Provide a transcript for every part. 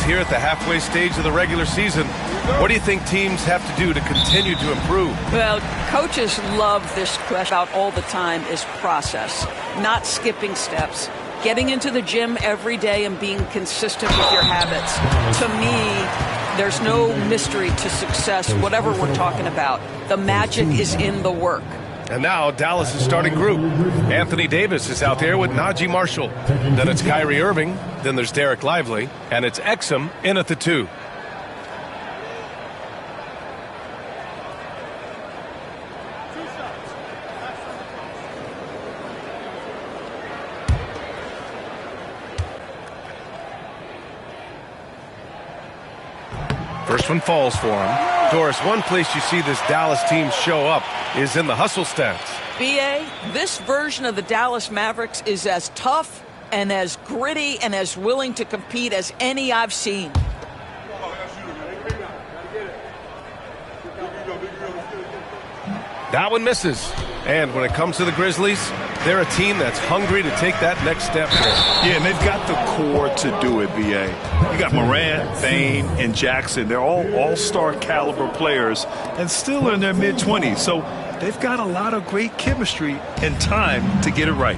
here at the halfway stage of the regular season. What do you think teams have to do to continue to improve? Well, coaches love this question about all the time is process, not skipping steps. Getting into the gym every day and being consistent with your habits. To me, there's no mystery to success, whatever we're talking about. The magic is in the work. And now Dallas' starting group. Anthony Davis is out there with Najee Marshall. Then it's Kyrie Irving. Then there's Derek Lively. And it's Exum in at the 2. First one falls for him. Doris, one place you see this Dallas team show up is in the hustle stats. B.A., this version of the Dallas Mavericks is as tough and as gritty and as willing to compete as any I've seen. That one misses. And when it comes to the Grizzlies, they're a team that's hungry to take that next step. Yeah, and they've got the core to do it, B.A. You got Morant, Bane, and Jackson. They're all-star caliber players and still in their mid-20s. So they've got a lot of great chemistry and time to get it right.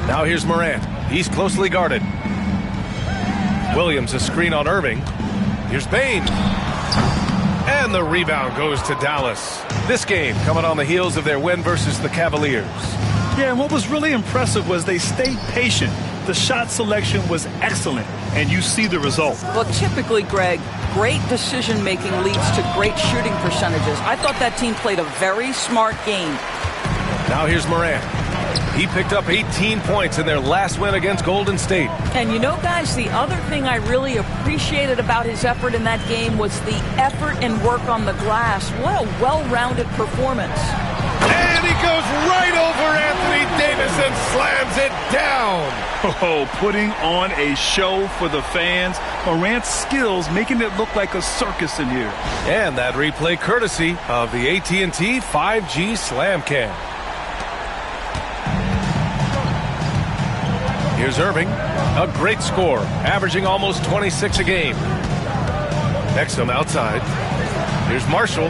Now here's Morant. He's closely guarded. Williams a screen on Irving. Here's Bane. And the rebound goes to Dallas. This game coming on the heels of their win versus the Cavaliers. Yeah, and what was really impressive was they stayed patient. The shot selection was excellent, and you see the result. Well, typically, Greg, great decision-making leads to great shooting percentages. I thought that team played a very smart game. Now here's Morant. He picked up 18 points in their last win against Golden State. And you know, guys, the other thing I really appreciated about his effort in that game was the effort and work on the glass. What a well-rounded performance. And he goes right over Anthony Davis and slams it down. Oh, putting on a show for the fans. Morant's skills making it look like a circus in here. And that replay courtesy of the AT&T 5G Slam Cam. Here's Irving, a great score, averaging almost 26 a game. Exum outside. Here's Marshall.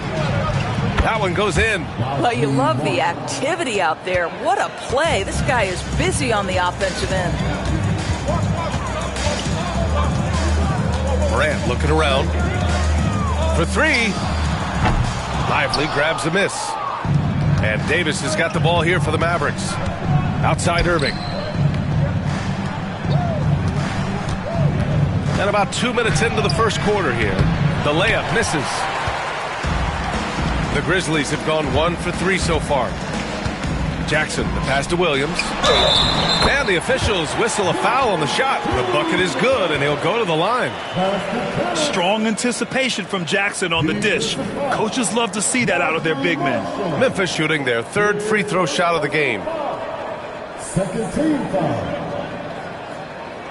That one goes in. Well, you love the activity out there. What a play. This guy is busy on the offensive end. Morant looking around. For 3. Lively grabs a miss. And Davis has got the ball here for the Mavericks. Outside Irving. And about 2 minutes into the first quarter here. The layup misses. The Grizzlies have gone 1 for 3 so far. Jackson, the pass to Williams. And the officials whistle a foul on the shot. The bucket is good, and he'll go to the line. Strong anticipation from Jackson on the dish. Coaches love to see that out of their big men. Memphis shooting their 3rd free throw shot of the game. Second team foul.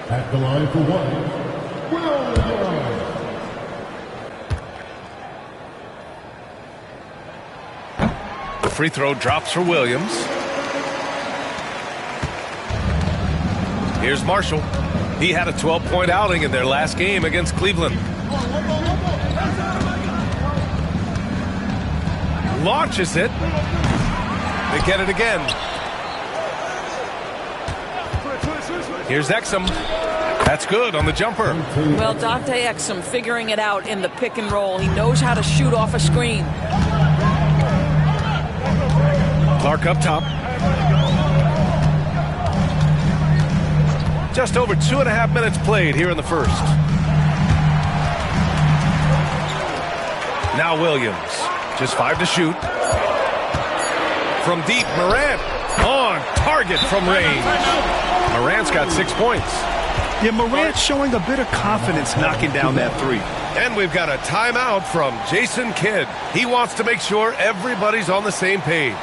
At the line for 1. The free throw drops for Williams. Here's Marshall. He had a 12-point outing in their last game against Cleveland. Launches it. They get it again. Here's Exum. That's good on the jumper. Well, Dante Exum figuring it out in the pick and roll. He knows how to shoot off a screen. Clark up top. Just over 2.5 minutes played here in the first. Now Williams. Just 5 to shoot. From deep, Morant on target from range. Morant's got 6 points. Yeah, Morant showing a bit of confidence knocking down that 3. And we've got a timeout from Jason Kidd. He wants to make sure everybody's on the same page.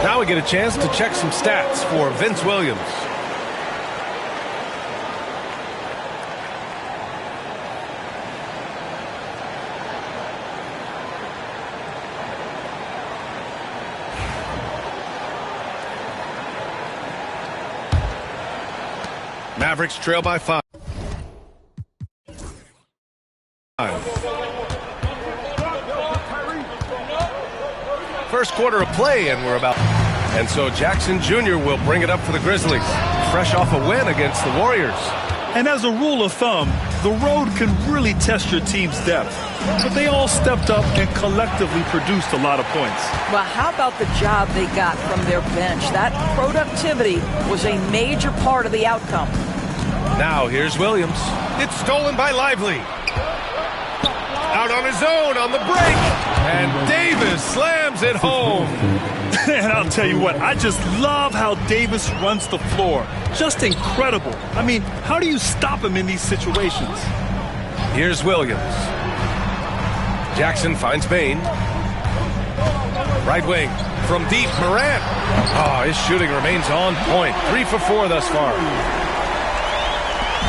Now we get a chance to check some stats for Vince Williams. Mavericks trail by 5. First quarter of play, and we're about. And so Jackson Jr. will bring it up for the Grizzlies, fresh off a win against the Warriors. And as a rule of thumb, the road can really test your team's depth. But they all stepped up and collectively produced a lot of points. Well, how about the job they got from their bench? That productivity was a major part of the outcome. Now here's Williams. It's stolen by Lively. Out on his own on the break. And Davis slams it home. And I'll tell you what, I just love how Davis runs the floor. Just incredible. I mean, how do you stop him in these situations? Here's Williams. Jackson finds Bane. Right wing from deep, Morant. Oh, his shooting remains on point. 3 for 4 thus far.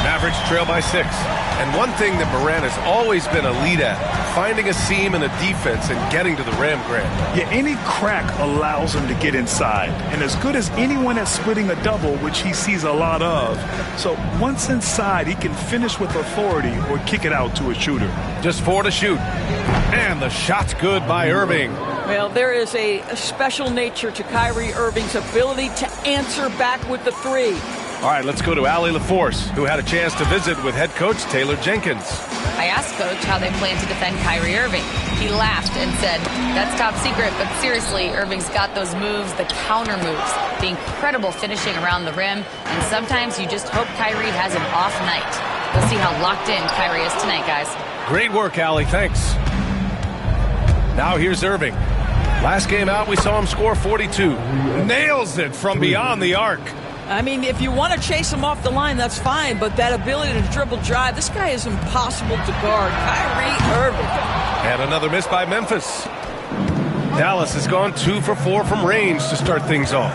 Mavericks trail by 6. And one thing that Morant has always been elite at, finding a seam in a defense and getting to the rim, Grant. Yeah, any crack allows him to get inside. And as good as anyone at splitting a double, which he sees a lot of. So once inside, he can finish with authority or kick it out to a shooter. Just 4 to shoot. And the shot's good by Irving. Well, there is a special nature to Kyrie Irving's ability to answer back with the 3. All right, let's go to Allie LaForce, who had a chance to visit with head coach Taylor Jenkins. I asked Coach how they plan to defend Kyrie Irving. He laughed and said, "That's top secret, but seriously, Irving's got those moves, the counter moves, the incredible finishing around the rim, and sometimes you just hope Kyrie has an off night." We'll see how locked in Kyrie is tonight, guys. Great work, Allie. Thanks. Now here's Irving. Last game out, we saw him score 42. Nails it from beyond the arc. I mean, if you want to chase him off the line, that's fine, but that ability to dribble drive, this guy is impossible to guard. Kyrie Irving. And another miss by Memphis. Dallas has gone 2 for 4 from range to start things off.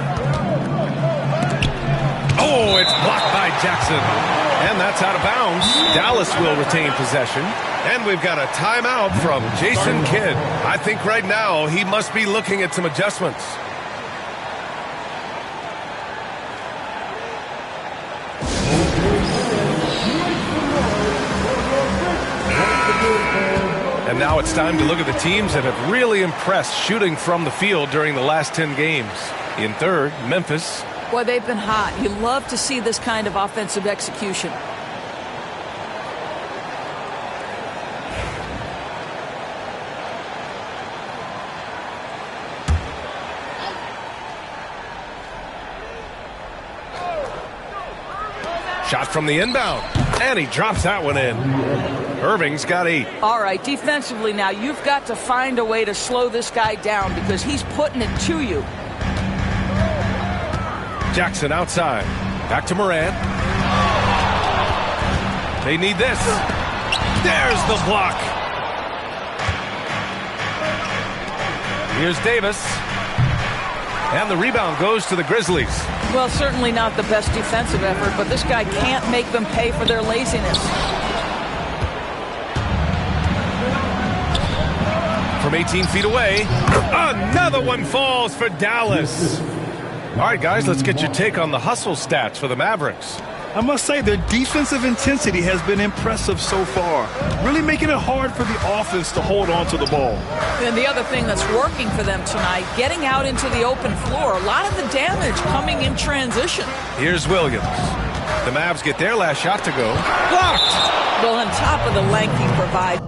Oh, it's blocked by Jackson. And that's out of bounds. Dallas will retain possession. And we've got a timeout from Jason Kidd. I think right now he must be looking at some adjustments. And now it's time to look at the teams that have really impressed shooting from the field during the last 10 games. In third, Memphis. Boy, they've been hot. You love to see this kind of offensive execution. Shot from the inbound. And he drops that one in. Irving's got 8. All right, defensively now, you've got to find a way to slow this guy down because he's putting it to you. Jackson outside. Back to Morant. They need this. There's the block. Here's Davis. And the rebound goes to the Grizzlies. Well, certainly not the best defensive effort, but this guy can't make them pay for their laziness. From 18 feet away, another one falls for Dallas. All right, guys, let's get your take on the hustle stats for the Mavericks. I must say their defensive intensity has been impressive so far, really making it hard for the offense to hold on to the ball. And the other thing that's working for them tonight, getting out into the open floor, a lot of the damage coming in transition. Here's Williams. The Mavs get their last shot to go. Blocked! Well, on top of the length he provides.